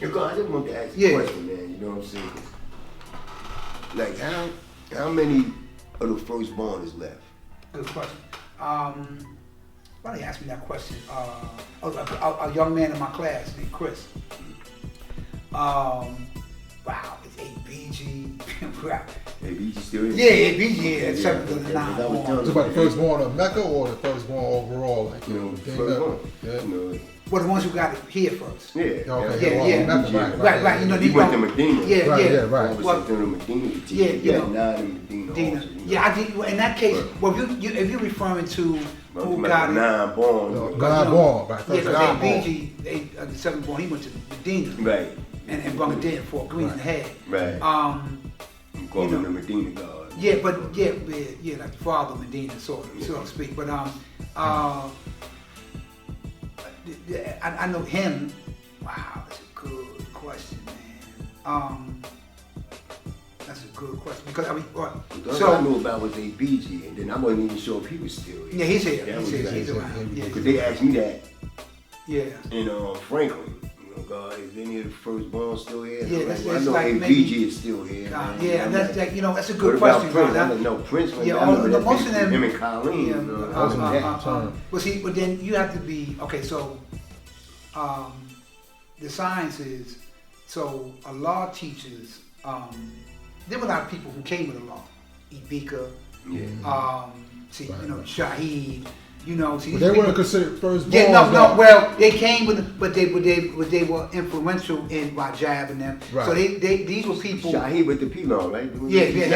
Because I just want to ask a question, man. You know what I'm saying? Like, how many of the firstborn is left? Good question. Why they ask me that question? A young man in my class named Chris. Wow, it's ABG. ABG still is? Yeah, ABG, yeah, 7 to 9. It's about the firstborn of Mecca or the firstborn overall? Like, you know, firstborn. Yeah. You know, well, the ones who got it here first. Yeah. Okay. Right. You know, he went to Medina. Right. Well, Medina. Yeah, 9 in Medina. Also, yeah, I did. In that case, well, if you're referring to who got it, 9 born. 9 born, right? Yeah, because ABG, the 7th born, he went to Medina. Right. And brought it in for Green in the head. Right. I'm calling him the Medina God. Yeah, but like the father of Medina, so to speak. But I know him. Wow, that's a good question, man. That's a good question because I mean, so I knew about was ABG, and then I wasn't even sure if he was still here. Yeah, he's here. He's around. Yeah, because they asked me that. Yeah. In Franklin. God, is any of the firstborn still here? Yeah, that's I know ABG maybe, is still here. Yeah, and that's like, that's a good question. Prince? I don't know Prince. Most of them. Him and Colleen. Yeah, but then you have to be okay. So, the science is so a law teaches. There were a lot of people who came with the law. Ibika. Yeah. Shahid. But they weren't considered firstborn. Yeah, no. Well, they came with, but they were influential in Rajab and them. Right. So these were people. Shahid with the Pilon, right? Shahid,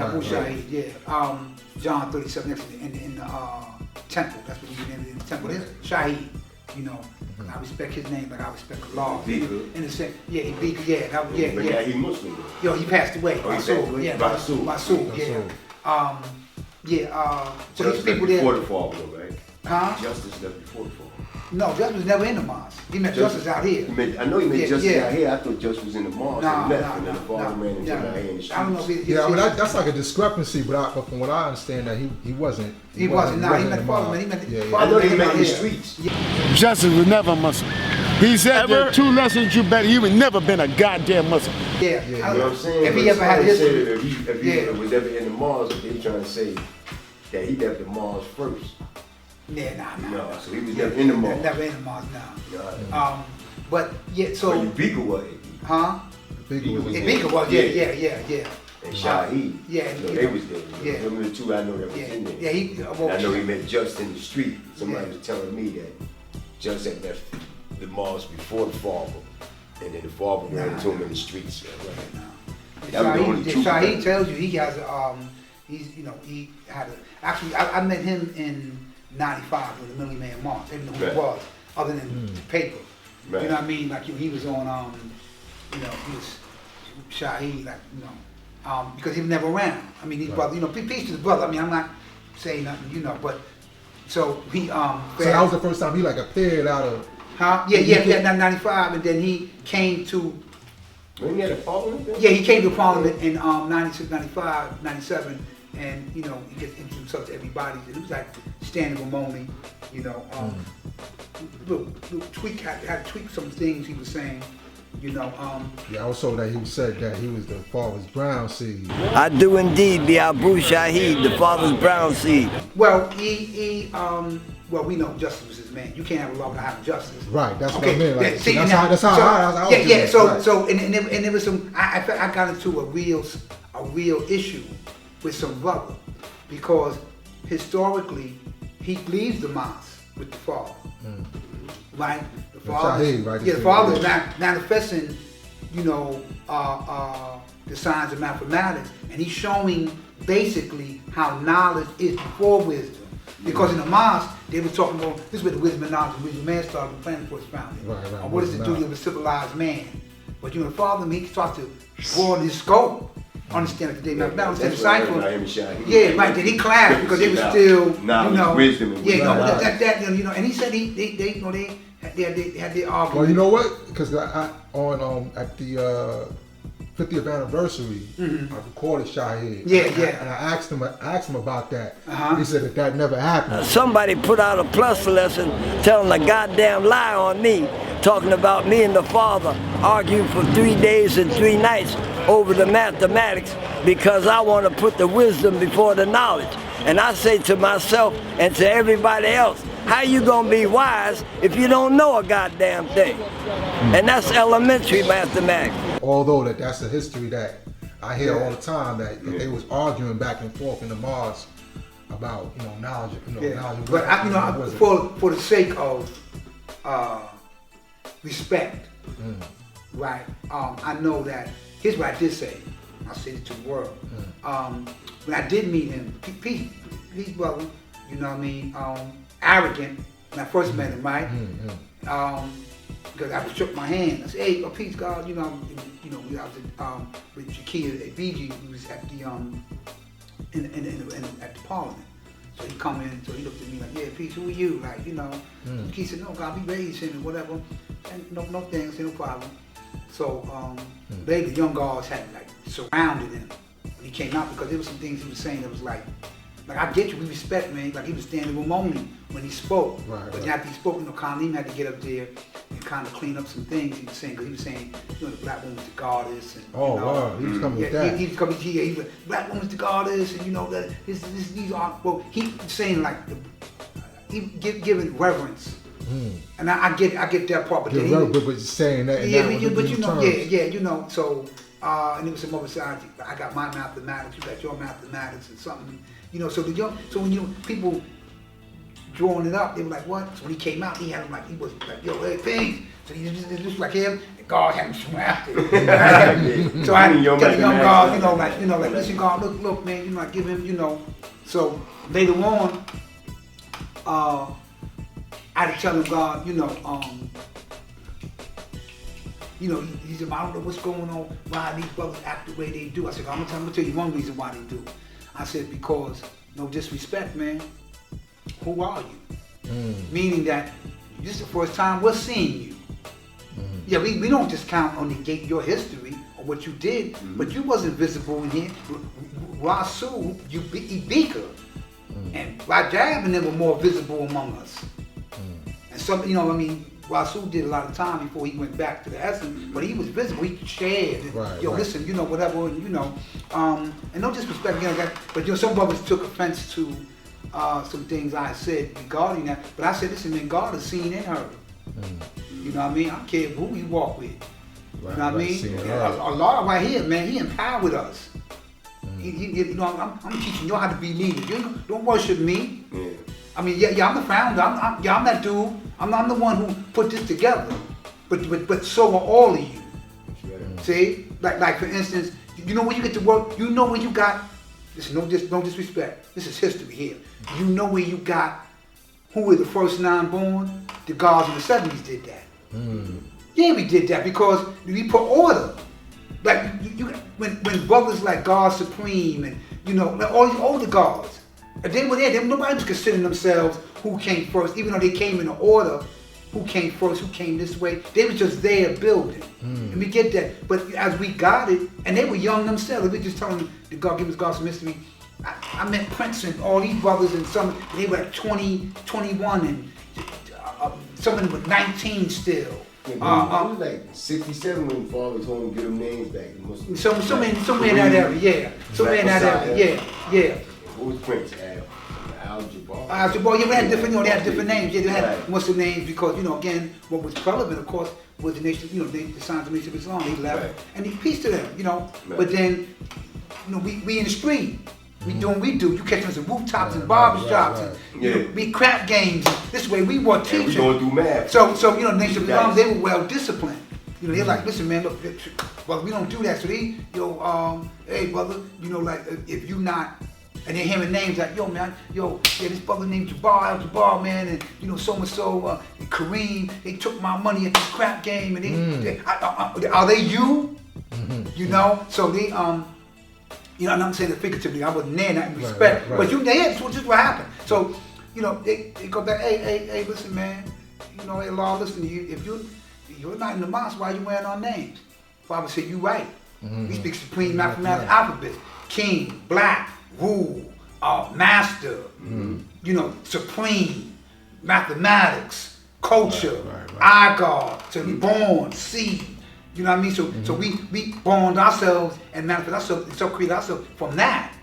Abu Shahid, yeah. John 37 next to in the temple. That's what he named in the temple. It's Shahid, I respect his name, like I respect the law. In the sense, Ibika, yeah. He Muslim. He passed away. Rasul, so these people there. Before the fall, right? Huh? Justice left before the fall. No, Justice was never in the mosque. He met Justice out here. I know he met Justice out here. I thought Justice was in the mosque and left, and then the father ran into out here in the streets. I don't know if it, I mean that's like a discrepancy, but from what I understand, that he wasn't. He wasn't. No, he met the father. He met the father. I know he met in the streets. Justice was never a Muslim. He said there are 2 lessons you better. He would never been a goddamn Muslim. Yeah. You know what I'm saying? If he ever had a history. If he was ever in the mosque, they trying to say that he left the mosque first. Yeah, No, so he was never in the mosque. Never in the mosque, no. But so. But Ibika was. Huh? Ibika was. Yeah. And Shahid. They was there. Yeah. Them are the 2 I know that was in there. Yeah, I know he met Just in the street. Somebody was telling me that Just had left the mosque before the father, and then the father ran into him in the streets. Shahid tells you he has he had actually I met him in '95 with the Millie Man March. I didn't know who he was other than the paper. Right. You know what I mean? Like he was on he was Shahid, like because he was never around. I mean, his brother, peace to his brother. I mean, I'm not saying nothing, but so he So that was the first time he like appeared out of. Huh? Yeah, 95, and then he came to. When he had a parliament? Yeah, he came to Parliament in 96, 95, 97, and he gets introduced himself to everybody. It was like standing room only, little tweak had to tweak some things he was saying. Also that he said that he was the father's brown seed. I do indeed be Abu Shahid, the father's brown seed. Well, we know Justice was his man. You can't have a law without having justice. Right, that's what I mean. Like, that's how I was doing it. And there was some. I got into a real issue with some brother because historically he leaves the mosque with the father. Right? The father, the father is manifesting, the signs of mathematics, and he's showing basically how knowledge is before wisdom. Because in the mosque, they were talking about this is where the wisdom and knowledge of wisdom man started, the planet was founded. Right. What is the duty of a civilized man? But the father, he starts to broaden his scope. Understand it today. That's the cipher. Yeah, right. Then he clashed because they were still, wisdom. And and he said they had their argument. Well, you know what? Because at 50th anniversary, I recorded Shahid. Yeah. And I asked him about that. Uh-huh. He said that never happened. Somebody put out a plus lesson telling a goddamn lie on me, talking about me and the father arguing for 3 days and 3 nights over the mathematics because I want to put the wisdom before the knowledge. And I say to myself and to everybody else, how you gonna be wise if you don't know a goddamn thing? And that's elementary mathematics. Although that's a history that I hear all the time, that they was arguing back and forth in the mosque about knowledge, knowledge. But for the sake of respect, right? I know that here's what I did say. I said it to the world. When I did meet him, he's brother, you know what I mean? Arrogant when I first met him, right? Because I shook my hand. I said, "Hey, peace, God." I was with Shakia at BG. We was at the at the Parliament. So he come in. So he looked at me like, "Yeah, peace. Who are you?" Like, He said, "No, God, we raised him and whatever." And no things, no problem. So they, the young guards, had like surrounded him when he came out because there was some things he was saying that was like I get you, we respect, man. Like he was standing with Moni when he spoke. But after he spoke, Khalim had to get up there and kind of clean up some things he was saying, because he was saying, the black woman's the goddess. And, wow, he was coming with that. He was coming here, he was like, black woman's the goddess, and that these are, well, he was saying like, he giving reverence. And I get that part, but then but saying that. So, and it was some other side. I got my mathematics, you got your mathematics, and something. So when people drawing it up, they were like, what? So when he came out, he had him like, he was like, yo, hey, peace. So he just like him, and God had him surrounded. So I tell the young God, like, listen, God, look, man, I give him, So later on, I had to tell him, God, he said, I don't know what's going on, why these brothers act the way they do. I said, I'm gonna tell you one reason why they do. I said, because, no disrespect, man, who are you? Meaning that this is the first time we're seeing you. Yeah, we don't just count on your history or what you did, but you wasn't visible in here. Rasul, Ibika, and Rajab and them were more visible among us. And some, Rasul did a lot of time before he went back to the essence, but he was visible. He shared, listen, whatever, and no disrespect, but some brothers took offense to some things I said regarding that. But I said, listen, man, God is seen and heard. You know what I mean? I don't care who you walk with. You know what I mean? Allah right here, man, He empowered us. I'm teaching you how to be leaders. You don't worship me. I mean, I'm the founder. I'm that dude. I'm the one who put this together. But so are all of you. See, like for instance, when you get to work, when you got. Listen, no disrespect. This is history here. You know where you got. Who were the first 9 born? The guards in the 70s did that. Yeah, we did that because we put order. Like when brothers like God Supreme and like all these older guards. And they were there. Nobody was considering themselves who came first, even though they came in order. Who came first? Who came this way? They were just there building, and we get that. But as we got it, and they were young themselves. We just telling them, "The God give us God some mystery." I met Prince and all these brothers, and some they were like 20, 21, and some of them were 19 still. It was like 67 when Father was home to get them names back. Somewhere in that area, Somewhere in that area, yeah. What was Prince? Al-Jabbar. Al-Jabbar, yeah, we had different, they had different names. Yeah, they had Muslim names because, again, what was relevant, of course, was the nation, the signs of the Nation of Islam. They left, and he peace to them, But then, we in the street. We doing what we do. You catch us at rooftops and barbershops and we crap games. This way we want teaching. We going through math. So the Nation of Islam, they were well disciplined. They're like, listen, man, look, brother, we don't do that. So they, hey, brother, if you not. And they're hearing names like, yo, man, this brother named Jabbar, man, and so-and-so, Kareem, they took my money at this crap game, and are they you? So they, and I'm saying it figuratively, I wasn't there in that respect, but this is what happened. So, they go back, hey, listen, man, Allah, listen to you, if you're not in the mosque, why are you wearing our names? Father said, you right. We speak supreme mathematical alphabet. King, black, rule, master, you know, supreme, mathematics, culture, I God, to be born, seed. You know what I mean? So we bond ourselves and manifest ourselves, so create ourselves from that.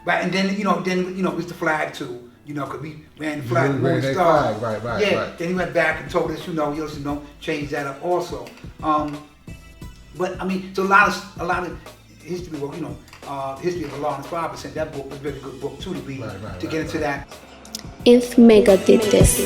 Right, and then it's the flag too. You know, because we ran the flag, Right. Yeah. Right. Then he went back and told us, change that up also. But I mean, so a lot of history book, History of the Law and 5%. That book was a very good book too to read to get into that. If Mecca did this.